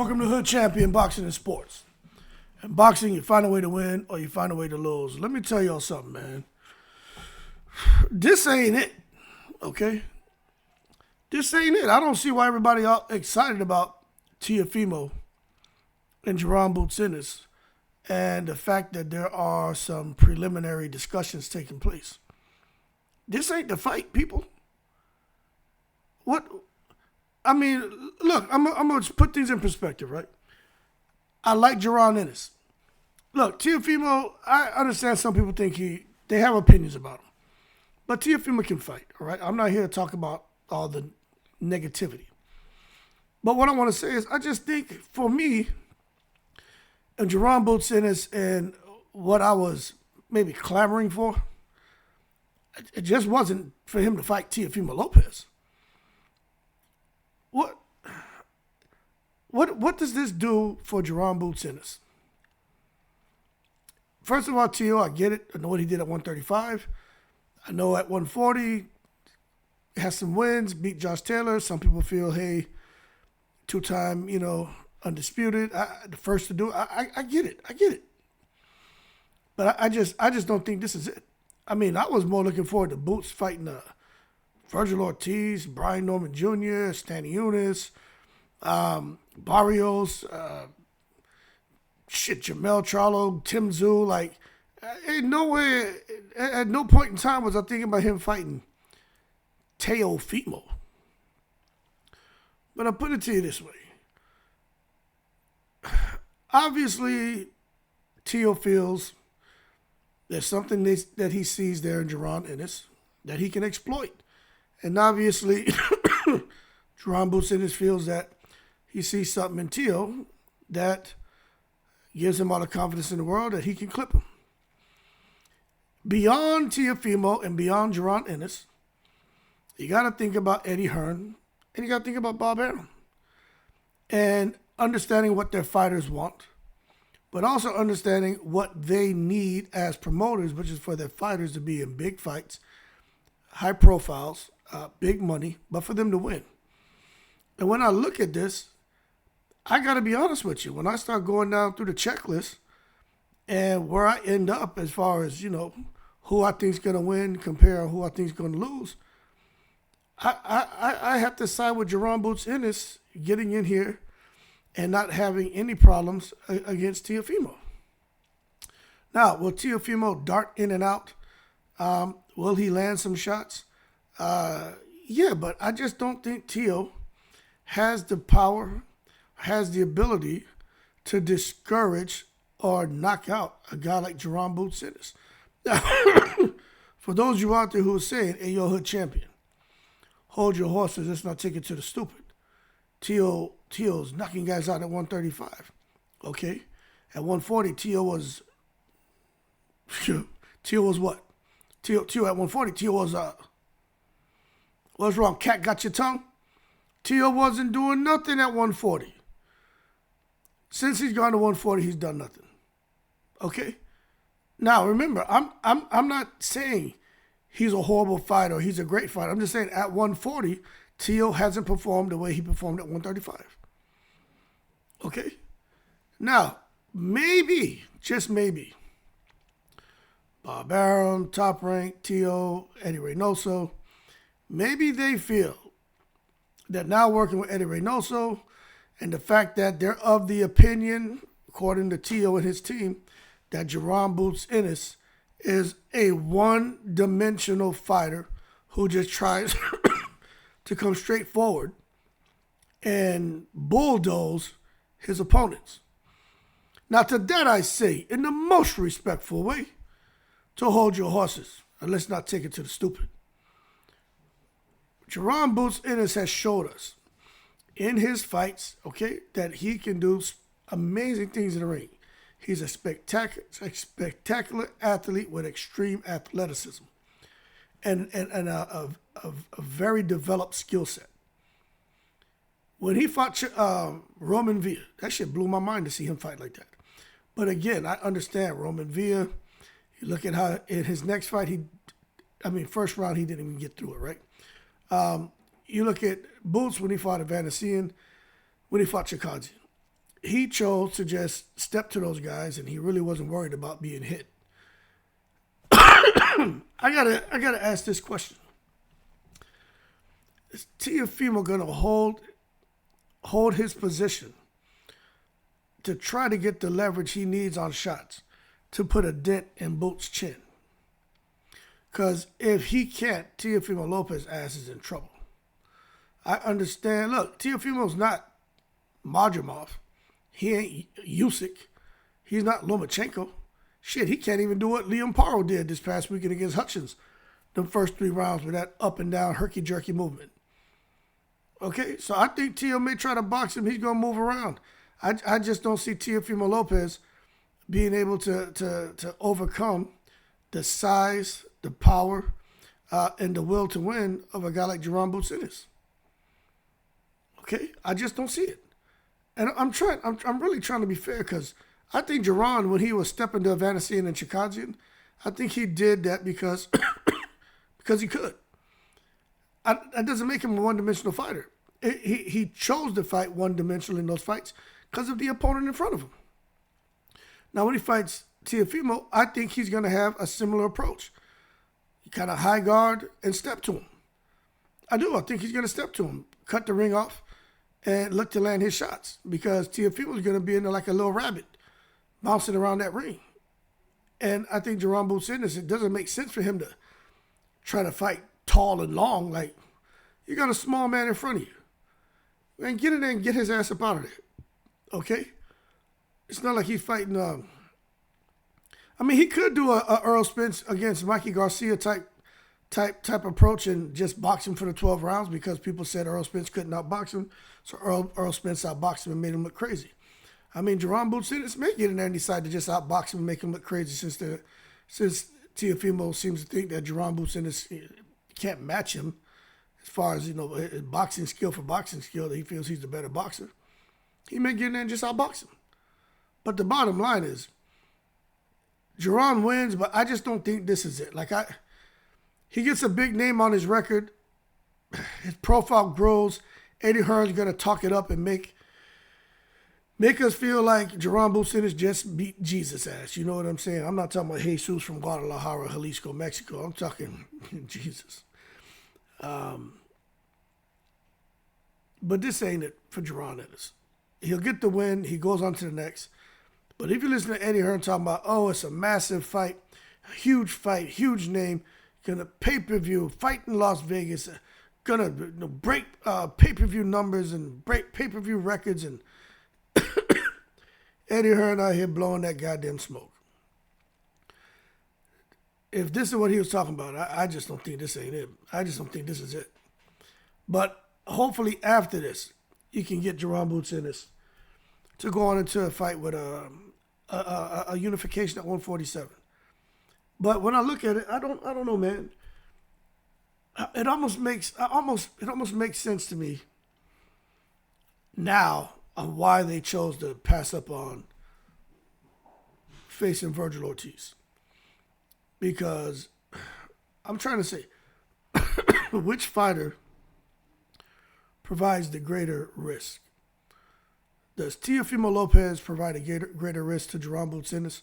Welcome to Hood Champion Boxing and Sports. In boxing, you find a way to win or you find a way to lose. Let me tell y'all something, man. This ain't it, okay? This ain't it. I don't see why everybody all excited about Teofimo and Jaron bout Ennis and the fact that there are some preliminary discussions taking place. This ain't the fight, people. What? I mean, look, I'm going to put things in perspective, right? I like Jaron Ennis. Look, Teofimo, I understand some people think they have opinions about him. But Teofimo can fight, all right? I'm not here to talk about all the negativity. But what I want to say is I just think, for me, and Jaron bout Ennis and what I was maybe clamoring for, it just wasn't for him to fight Teofimo Lopez. What does this do for Jaron bout Ennis? First of all, Teo, I get it. I know what he did at 135. I know at 140, he has some wins, beat Josh Taylor. Some people feel, hey, two-time, undisputed. The first to do it. I get it. I get it. But I just don't think this is it. I mean, I was more looking forward to Boots fighting Virgil Ortiz, Brian Norman Jr., Stanley Ennis, Barrios, Jamel Charlo, Tim Zhu. Like, ain't nowhere, at no point in time was I thinking about him fighting Teofimo. But I'll put it to you this way. Obviously, Teo feels there's something that he sees there in Jaron Ennis that he can exploit. And obviously, Jaron bout Ennis feels that he sees something in Teo that gives him all the confidence in the world that he can clip him. Beyond Teofimo and beyond Jaron Ennis, you got to think about Eddie Hearn and you got to think about Bob Arum. And understanding what their fighters want, but also understanding what they need as promoters, which is for their fighters to be in big fights, high profiles, big money, but for them to win. And when I look at this, I got to be honest with you. When I start going down through the checklist and where I end up as far as, who I think is going to win compared to who I think is going to lose, I have to side with Jaron bout Ennis getting in here and not having any problems against Teofimo. Now, will Teofimo dart in and out? Will he land some shots? Yeah, but I just don't think Teo has the power, has the ability to discourage or knock out a guy like Jaron bout Ennis. For those of you out there who are saying, hey, you're a Hood champion, hold your horses, let's not take it to the stupid. Teo's knocking guys out at 135. Okay? At 140, Teo was what? Teo at 140, Teo was, what's wrong? Cat got your tongue? Teo wasn't doing nothing at 140. Since he's gone to 140, he's done nothing. Okay? Now, remember, I'm not saying he's a horrible fighter or he's a great fighter. I'm just saying at 140, Teo hasn't performed the way he performed at 135. Okay? Now, maybe, just maybe, Bob Arum, Top Rank, Teo, Eddie Reynoso, maybe they feel that now working with Eddie Reynoso and the fact that they're of the opinion, according to Teo and his team, that Jaron bout Ennis is a one-dimensional fighter who just tries to come straight forward and bulldoze his opponents. Now, to that I say, in the most respectful way, to hold your horses and let's not take it to the stupid. Jaron bout Ennis has showed us in his fights, okay, that he can do amazing things in the ring. He's a spectacular athlete with extreme athleticism and a very developed skill set. When he fought Roman Villa, that shit blew my mind to see him fight like that. But again, I understand Roman Villa. You look at how in his next fight, first round, he didn't even get through it, right? You look at Boots when he fought Evanesian, when he fought Chikadzian. he chose to just step to those guys, and he really wasn't worried about being hit. I gotta ask this question: is Teofimo gonna hold his position to try to get the leverage he needs on shots to put a dent in Bout's chin? Because if he can't, Teofimo Lopez's ass is in trouble. I understand. Look, Teofimo's not Madrimov. He ain't Usyk. He's not Lomachenko. Shit, he can't even do what Liam Paro did this past weekend against Hutchins. The first 3 rounds with that up and down herky-jerky movement. Okay, so I think Teo may try to box him. He's going to move around. I just don't see Teofimo Lopez being able to overcome the size, the power, and the will to win of a guy like Jaron Boots Ennis. Okay, I just don't see it. And I'm really trying to be fair, because I think Jaron, when he was stepping to Evanescence and Chikadzian, I think he did that because he could. That doesn't make him a one-dimensional fighter. He chose to fight one-dimensional in those fights because of the opponent in front of him. Now, when he fights Teofimo, I think he's going to have a similar approach. You kind of high guard and step to him. I do. I think he's going to step to him, cut the ring off, and look to land his shots, because Teofimo is going to be in there like a little rabbit, bouncing around that ring. And I think Jaron Boots Ennis, it doesn't make sense for him to try to fight tall and long. Like, you got a small man in front of you. Man, get in there and get his ass up out of there. Okay? It's not like he's fighting. I mean, he could do a Earl Spence against Mikey Garcia type approach and just box him for the 12 rounds, because people said Earl Spence couldn't outbox him. So Earl Spence outboxed him and made him look crazy. I mean, Jaron Boots Ennis may get in there and decide to just outbox him and make him look crazy, since Teofimo seems to think that Jaron Boots Ennis can't match him as far as, boxing skill for boxing skill, that he feels he's the better boxer. He may get in there and just outbox him. But the bottom line is, Jaron wins, but I just don't think this is it. He gets a big name on his record. His profile grows. Eddie Hearn's going to talk it up and make us feel like Jaron Boots Ennis just beat Jesus ass. You know what I'm saying? I'm not talking about Jesus from Guadalajara, Jalisco, Mexico. I'm talking Jesus. But this ain't it for Jaron Ennis. He'll get the win. He goes on to the next. But if you listen to Eddie Hearn talking about, it's a massive fight, huge name, gonna pay-per-view, fight in Las Vegas, gonna break pay-per-view numbers and break pay-per-view records, and Eddie Hearn out here blowing that goddamn smoke. If this is what he was talking about, I just don't think this ain't it. I just don't think this is it. But hopefully after this, you can get Jaron Boots Ennis to go on into a fight with a unification at 147. But when I look at it, I don't know, man. It almost makes sense to me now of why they chose to pass up on facing Virgil Ortiz. Because I'm trying to say, which fighter provides the greater risk? Does Teofimo Lopez provide a greater risk to Jaron Boots Ennis,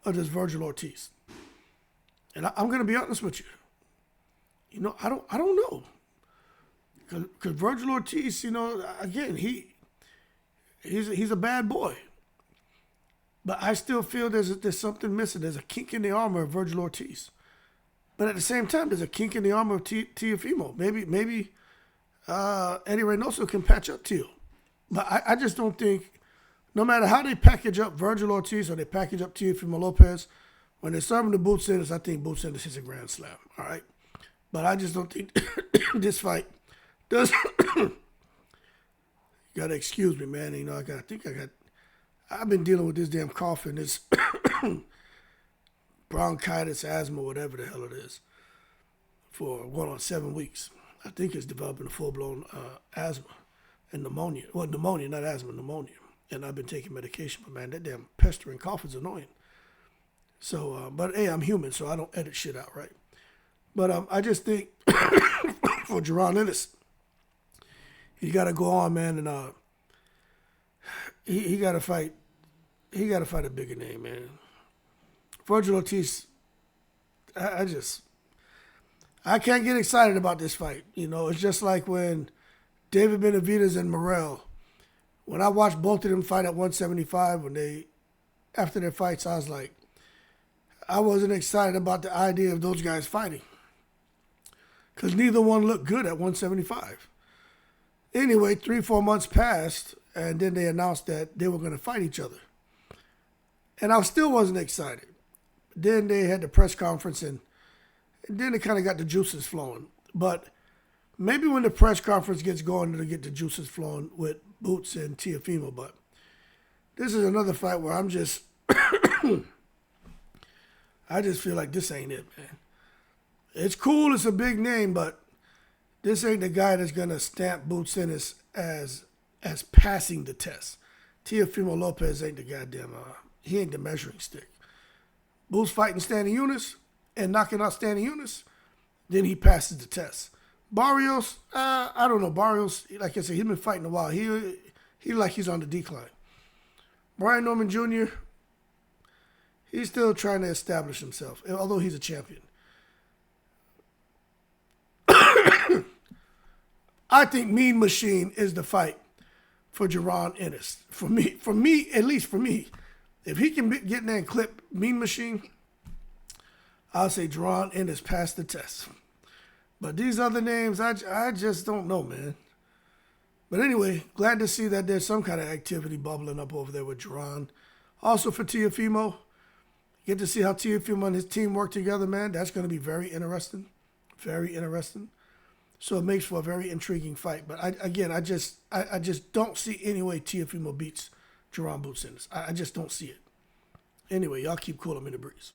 or does Virgil Ortiz? And I'm going to be honest with you. I don't know. Because Virgil Ortiz, again, he's a bad boy. But I still feel there's something missing. There's a kink in the armor of Virgil Ortiz. But at the same time, there's a kink in the armor of Teofimo. Maybe Eddie Reynoso can patch up Teo. But I just don't think, no matter how they package up Virgil Ortiz or they package up Teofimo Lopez, when they serve him to Boots Ennis, I think Boots Ennis is a grand slam. All right? But I just don't think this fight does. You got to excuse me, man. I've been dealing with this damn cough and this bronchitis, asthma, whatever the hell it is, for going on 7 weeks. I think it's developing a full-blown asthma and pneumonia. Well, pneumonia, not asthma, pneumonia. And I've been taking medication, but man, that damn pestering cough is annoying. So, but hey, I'm human, so I don't edit shit out, right? But I just think for Jaron Ennis, you got to go on, man, and he got to fight. He got to fight a bigger name, man. Virgil Ortiz, I I can't get excited about this fight. You know, it's just like when David Benavidez and Morrell. When I watched both of them fight at 175, after their fights, I was like, I wasn't excited about the idea of those guys fighting because neither one looked good at 175. Anyway, 3-4 months passed, and then they announced that they were going to fight each other. And I still wasn't excited. Then they had the press conference, and then it kind of got the juices flowing. But maybe when the press conference gets going, it'll get the juices flowing with Boots and Teofimo. But this is another fight where I'm just, I just feel like this ain't it, man. It's cool, it's a big name, but this ain't the guy that's gonna stamp Boots Ennis as passing the test. Teofimo Lopez ain't the goddamn, he ain't the measuring stick. Boots fighting Stanley Eunice and knocking out Stanley Eunice, then he passes the test. Barrios, I don't know. Barrios, like I said, he's been fighting a while. He like he's on the decline. Brian Norman Jr., he's still trying to establish himself, although he's a champion. I think Mean Machine is the fight for Jaron Ennis. For me, at least for me. If he can get in there and clip Mean Machine, I'll say Jaron Ennis passed the test. But these other names, I just don't know, man. But anyway, glad to see that there's some kind of activity bubbling up over there with Jaron. Also for Teofimo, get to see how Teofimo and his team work together, man. That's going to be very interesting. Very interesting. So it makes for a very intriguing fight. But I just don't see any way Teofimo beats Jaron Boots Ennis. I just don't see it. Anyway, y'all keep cool. I'm in the breeze.